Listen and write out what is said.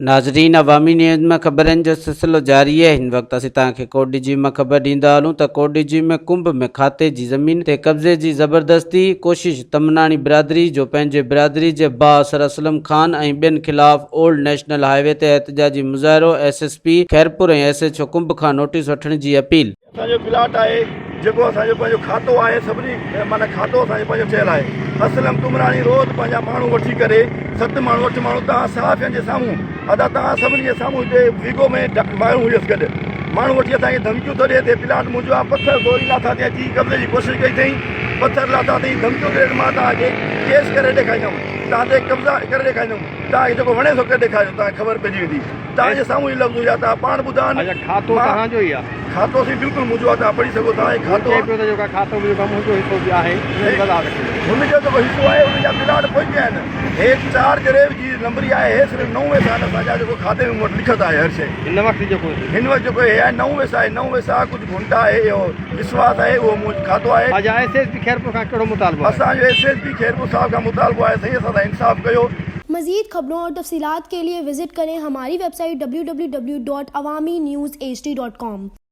नाज़रीन, अवामी न्यूज़ में ख़बरनि जो सिलसिलो जारी है। हिन वक्त असीं तव्हांखे कोटॾिजी में ख़बर ॾींदा हलूं त कोटॾिजी में कुंभ में खाते जी ज़मीन ते कब्ज़े जी ज़बरदस्ती कोशिश तमराणी बिरादरी जो पंहिंजे बिरादरी जे भाउ सर असलम ख़ान ऐं ॿियनि ख़िलाफ़ ओल्ड नेशनल हाईवे ते एहतजाजी मुज़ाहिरो। SSP खैरपुर ऐं SHO कुंभ खां नोटिस वठण जी अपील। असांजो प्लाट आहे जेको असांजो पंहिंजो खातो आहे, सभिनी माना खातो असांजो पंहिंजो ठहियलु आहे। असलम तुमराणी रोज़ पंहिंजा माण्हू वठी करे 7 माण्हू 8 माण्हू तव्हां साफ़ जे साम्हूं अदा तव्हां सभिनी जे साम्हूं हिते वीगो में माण्हू हुयसि गॾु माण्हू वठी असांखे धमकियूं थो ॾिए ते प्लाट मुंहिंजो आहे, पथर गोरी लाथा ते अची कब्ज़े जी कोशिशि कई अथई, पथर लाथा अथई, धमकियूं ॾिए मां तव्हांखे केस करे ॾेखारींदुमि, तव्हां ते कब्ज़ा करे ॾेखारींदुमि, तव्हांखे जेको वणे थो करे ॾेखारियो, तव्हांखे ख़बर पइजी वेंदी। तव्हांजे साम्हूं ई लफ़्ज़ हुया, तव्हां पाण ॿुधायो। खातो तव्हांजो ई आहे? खातो सी बिल्कुलु मुंहिंजो आहे, तव्हां पढ़ी सघो था। खातो खातो मुंहिंजो हिसो बि आहे, हुनजो जेको हिसो आहे हुनजा प्लाट पहुची विया आहिनि। हेठि 4 जरेब जी नंबरी आहे, हे सिर्फ़ु 9 पैसा असांजा जेको खाते में वटि लिखत आहे हर शइ। हिन वक़्तु जेको हे आहे 9 पैसा आहे, 9 पैसा कुझु घुंटा आहे, इहो विश्वास आहे, उहो मुंहिंजो खातो आहे। SSP खैरपुर खां कहिड़ो मुतालबो? असांजो SSP खैरपुर साहब का मुतालबो आहे, सही असां इंसाफ़ कयो। मज़ीद खबरों और तफसीलात के लिए विजिट करें हमारी वेबसाइट www.awamiNewsHD.com।